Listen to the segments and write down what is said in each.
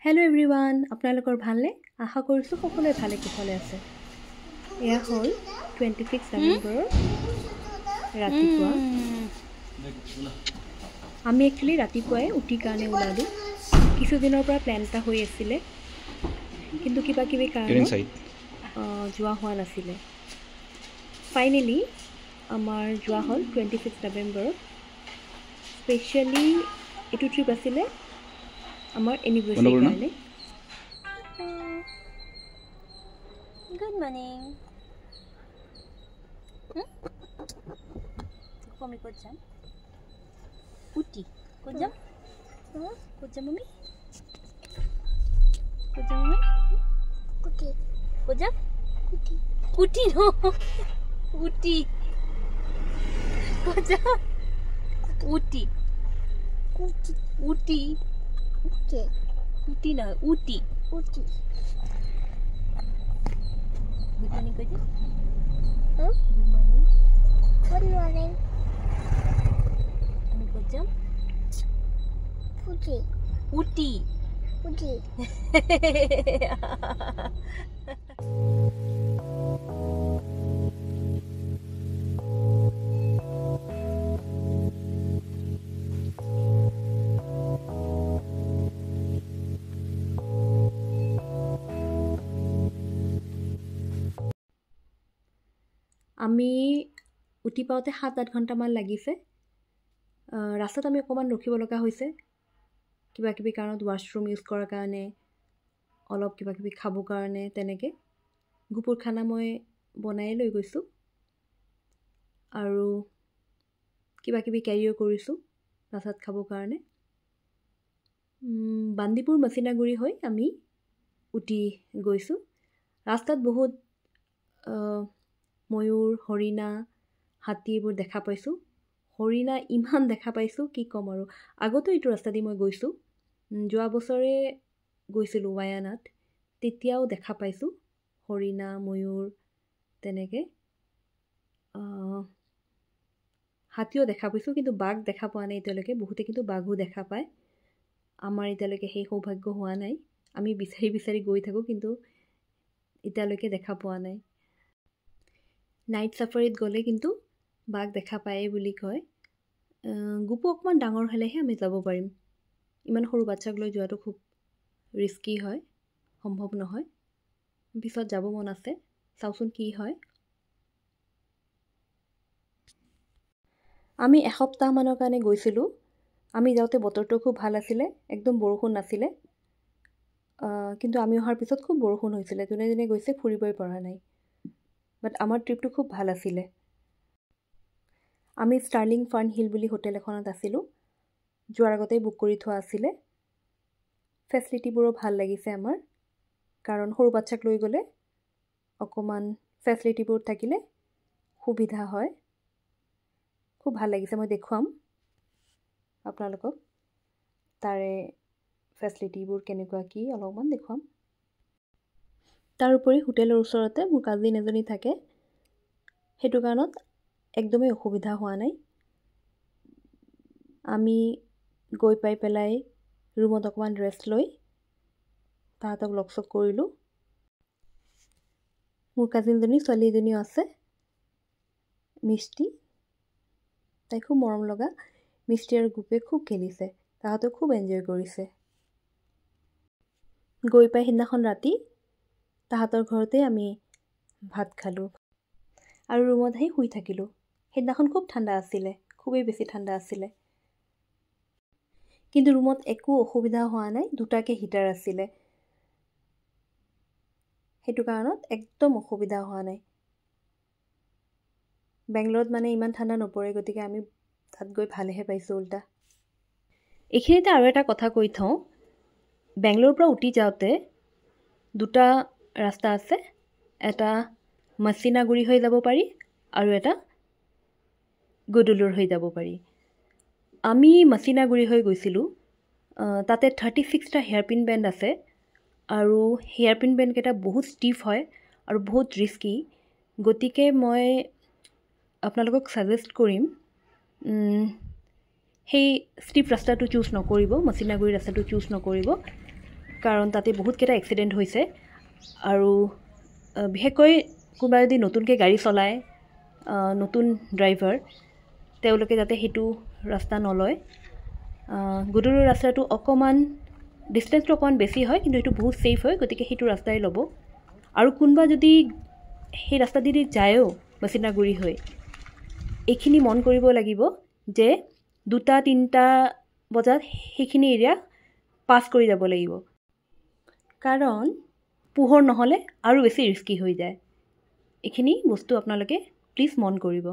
Hello everyone আপোনালোকৰ ভালনে আশা কৰিছো সকলোৱে ভালে কুশলে আছে এয়া হ'ল 26 নৱেম্বৰৰ ৰাতিপুৱা আমি একচুয়ালি ৰাতিপুৱাই উঠি কাৰণে ওলালো কিছু দিনৰ পৰা প্ল্যান এটা হৈ আছিল কিন্তু কিবা কিবি কাৰণত যোৱা হোৱা নাছিল ফাইনালি আমাৰ যোৱা হ'ল 26 নৱেম্বৰত স্পেশালি এটো ট্ৰিপ আছিল আমার এনিভার্সারি কারণে গুড মর্নিং কমি কোজাম উটি কোজাম মামি কোজাম মামি উটি কোজাম উটি উটি নো উটি কোজাম উটি উটি উটি Okay. Uti na, Uti. Uti. Good morning, Koji. Huh? Good morning. Good morning. Ano Kojam? Uti. Uti. Uti. আমি উঠি পাওঁতে 7-8 ঘণ্টামান লাগিছে ৰাস্তাত আমি অকমান ৰখিব লগা হৈছে কিবা কিবি কাৰণত ওয়াশৰুম ইউজ কৰাৰ কাৰণে অলপ কিবা কিবি খাব কাৰণে তেনেকে গুপুৰ খানা মই বনাই লৈ গৈছো আৰু কিবা কিবি ক্যাৰিও কৰিছো ৰাস্তাত খাব কাৰণে বান্দিপুৰ মচিনাগুৰি হৈ আমি উঠি গৈছো ৰাস্তাত বহুত ময়ূৰ হৰিণা হাতীবোৰ দেখা পাইছো হৰিণা ইমান দেখা পাইছো কি কম আৰু আগতো এইটো ৰাস্তা দি মই গৈছো যোৱা বছৰে গৈছিলো ৱায়ানাত তেতিয়াও দেখা পাইছো হৰিণা ময়ূৰ তেনেকে হাতীও দেখা পাইছো কিন্তু বাঘ দেখা পোৱা নাই এতিয়ালৈকে বহুতে কিন্তু বাঘও দেখা পায় আমাৰ এতিয়ালৈকে সেই সৌভাগ্য হোৱা নাই আমি বিচাৰি গৈ থাকো কিন্তু এতিয়ালৈকে দেখা পোৱা নাই নাইট সাফাৰীত গ'লে কিন্তু বাঘ দেখা পায় বুলি কয় গুপু অকমান ডাঙৰ হলেহে আমি যাব পাৰিম ইমান সৰু বাচ্চাক লৈ যোৱাটো খুব ৰিস্কি হয় সম্ভৱ নহয় পিছত যাব মন আছে চাওচোন কি হয় আমি এসপ্তাহ মানৰ কাৰণে গৈছিলো আমি যাওঁতে বতৰটো খুব ভাল আছিল একদম বৰষুণ নাছিল কিন্তু আমি অহাৰ পিছত খুব বৰষুণ হৈছিল যোনে গৈছে ফুৰিবই পৰা নাই বাট আমাৰ ট্ৰিপটো খুব ভাল আছিল আমি ষ্টাৰ্লিং ফান হিল বুলি হোটেল এখনত আছিলো যোৱাৰ আগতে বুক কৰি থোৱা আছিল ফেসিলিটিবোৰো ভাল লাগিছে আমাৰ কাৰণ সৰু বাচ্চাক লৈ গলে অকমান ফেসিলিটিবোৰ থাকিলে সুবিধা হয় খুব ভাল লাগিছে মই দেখুৱাম আপোনালোকক তাৰে ফেসিলিটিবোৰ কেনেকুৱা কি অলপমান দেখুৱাম তাৰ উপৰি হোটেলৰ ওচৰতে মোৰ কাজিন এজনী থাকে হেতু কাৰণত একদমই অসুবিধা হোৱা নাই আমি গৈ পাই পেলাই ৰুমত অকমান ৰেষ্ট লৈ তাহাতক লকচক কৰিলো মোৰ কাজিনজনী ছোৱালীজনীও আছে মিষ্টি তাই খুব মৰম লগা মিষ্টি আৰু গুপে খুব খেলিছে তাহাতে খুব এনজয় কৰিছে গৈ পাই হিদিনাখন ৰাতি তাহাতৰ ঘৰতে আমি ভাত খালো আৰু ৰুমত আহি শুই থাকিলো হেদিনাখন খুব ঠাণ্ডা আছিল খুবেই বেছি ঠাণ্ডা আছিল কিন্তু ৰুমত একো অসুবিধা হোৱা নাই দুটাকে হিটাৰ আছিল হেতু কাৰণত একদম অসুবিধা হোৱা নাই বেংগলৰত মানে ইমান ঠাণ্ডা নপৰে গতিকে আমি তাত গৈ ভালেহে পাইছো উল্টা এখিনিতে আৰু এটা কথা কৈ থওঁ বেংগলৰ পৰা উঠি যাওঁতে দুটা ৰাস্তা আছে এটা মচিনাগুৰি হৈ যাব পাৰি আৰু এটা গদুলুৰ হৈ যাব পাৰি আমি মচিনাগুৰি হৈ গৈছিলো তাতে 36টা হেয়াৰপিন বেণ্ড আছে আৰু হেয়াৰপিন বেণ্ড কেটা বহুত ষ্টিফ হয় আৰু বহুত ৰিস্কি গতিকে মই আপোনালোকক সাজেষ্ট কৰিম সেই ষ্টিপ ৰাস্তাটো চুজ নকৰিব মচিনাগুৰি ৰাস্তাটো চুজ নকৰিব কাৰণ তাতে বহুতকেইটা এক্সিডেণ্ট হৈছে আৰু বিশেষকৈ কোনোবা যদি নতুনকৈ গাড়ী চলায় নতুন ড্ৰাইভাৰ তেওঁলোকে যাতে সেইটো ৰাস্তা নলয় গুদুৰু ৰাস্তাটো অকণমান ডিষ্টেঞ্চটো অকণমান বেছি হয় কিন্তু সেইটো বহুত ছেফ হয় গতিকে সেইটো ৰাস্তাই ল'ব আৰু কোনোবা যদি সেই ৰাস্তা দি যায়ও মচিনাগুৰি হৈ এইখিনি মন কৰিব লাগিব যে 2-3 বজাত সেইখিনি এৰিয়া পাছ কৰি যাব লাগিব কাৰণ পোহৰ নহ'লে আৰু বেছি ৰিস্কি হৈ যায় এইখিনি বস্তু আপোনালোকে প্লিজ মন কৰিব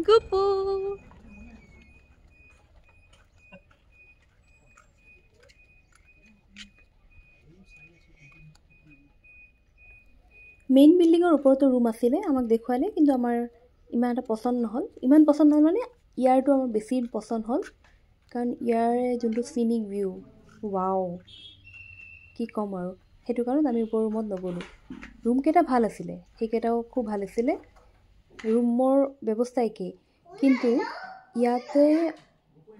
Gupu. মেইন বিল্ডিঙৰ ওপৰতো ৰুম আছিলে আমাক দেখুৱালে কিন্তু আমাৰ ইমান এটা পছন্দ নহ'ল মানে ইয়াৰটো আমাৰ বেছি পছন্দ হ'ল কাৰণ ইয়াৰে যোনটো চিনিক ভিউ ৱাও কি ক'ম আৰু সেইটো কাৰণে আমি ওপৰ ৰুমত নগ'লোঁ ৰুমকেইটা ভাল আছিলে সেইকেইটাও খুব ভাল আছিলে ৰুমৰ ব্যৱস্থা একেই কিন্তু ইয়াতে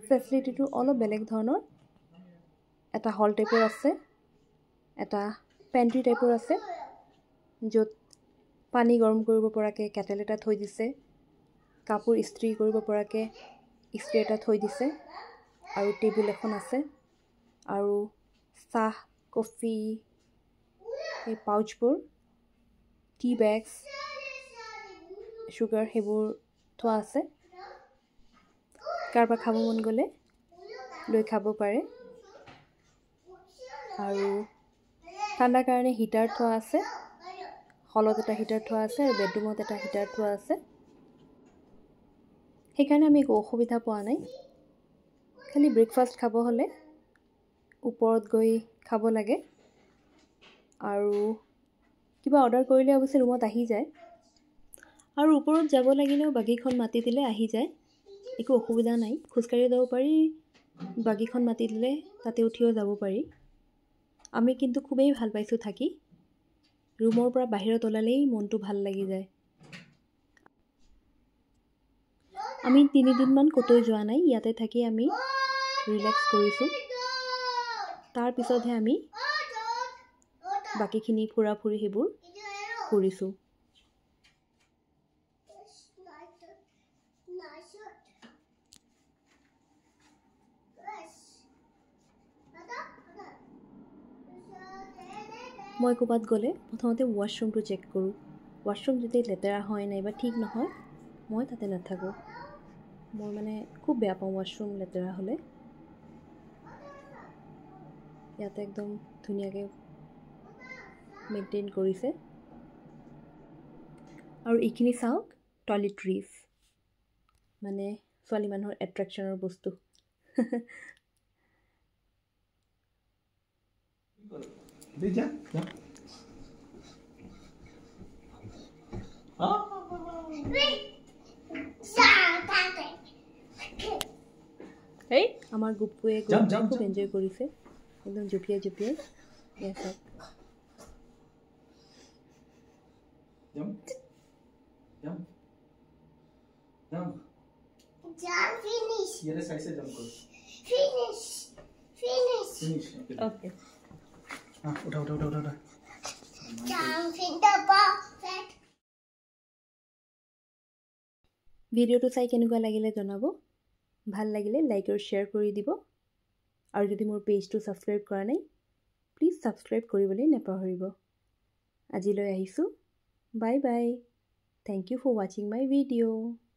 ফেচিলিটিটো অলপ বেলেগ ধৰণৰ এটা হল টাইপৰ আছে এটা পেণ্ট্ৰি টাইপৰ আছে য'ত পানী গৰম কৰিব পৰাকৈ কেটেল এটা থৈ দিছে কাপোৰ ইস্ত্ৰি কৰিব পৰাকৈ ইস্ত্ৰি এটা থৈ দিছে আৰু টেবুল এখন আছে আৰু চাহ কফি এই পাউচবোৰ টি বেগছ সুগাৰ সেইবোৰ থোৱা আছে কাৰোবাৰ খাব মন গ'লে লৈ খাব পাৰে আৰু ঠাণ্ডাৰ কাৰণে হিটাৰ থোৱা আছে হলত এটা হিটাৰ থোৱা আছে আৰু বেডৰুমত এটা হিটাৰ থোৱা আছে সেইকাৰণে আমি একো অসুবিধা পোৱা নাই খালি ব্ৰেকফাষ্ট খাব হ'লে ওপৰত গৈ খাব লাগে আৰু কিবা অৰ্ডাৰ কৰিলে অৱশ্যে ৰুমত আহি যায় আৰু ওপৰত যাব লাগিলেও বাগীখন মাতি দিলে আহি যায় একো অসুবিধা নাই খোজকাঢ়িও যাব পাৰি বাগীখন মাতি দিলে তাতে উঠিও যাব পাৰি আমি কিন্তু খুবেই ভাল পাইছোঁ থাকি ৰুমৰ পৰা বাহিৰত ওলালেই মনটো ভাল লাগি যায় আমি 3 দিনমান ক'তো যোৱা নাই ইয়াতে থাকি আমি ৰিলেক্স কৰিছোঁ তাৰ পিছতহে আমি বাকীখিনি ফুৰা ফুৰি সেইবোৰ কৰিছোঁ মই ক'ৰবাত গ'লে প্ৰথমতে ৱাছৰুমটো চেক কৰোঁ ৱাছৰুম যদি লেতেৰা হয় নাইবা ঠিক নহয় মই তাতে নাথাকোঁ মই মানে খুব বেয়া পাওঁ ৱাছৰুম লেতেৰা হ'লে ইয়াতে একদম ধুনীয়াকৈ মেইনটেইন কৰিছে আৰু এইখিনি চাওক টয়লেট্ৰিজ মানে ছোৱালী মানুহৰ এট্ৰেকশ্যনৰ বস্তু এই আমাৰ গুপুৱে খুব এনজয় কৰিছে একদম জঁপিয়াই জঁপিয়াই চাওক Finish. Yes, I said jump. Finish. Finish. Finish. Okay. उठा. Jump in the bucket. ভিডিঅ'টো চাই কেনেকুৱা লাগিলে জনাব ভাল লাগিলে লাইক আৰু শ্বেয়াৰ কৰি দিব আৰু যদি মোৰ পেজটো ছাবস্ক্ৰাইব কৰা নাই প্লিজ ছাবস্ক্ৰাইব কৰিবলৈ নাপাহৰিব আজিলৈ আহিছোঁ bye bye thank you for ৱাচিং মাই ভিডিঅ'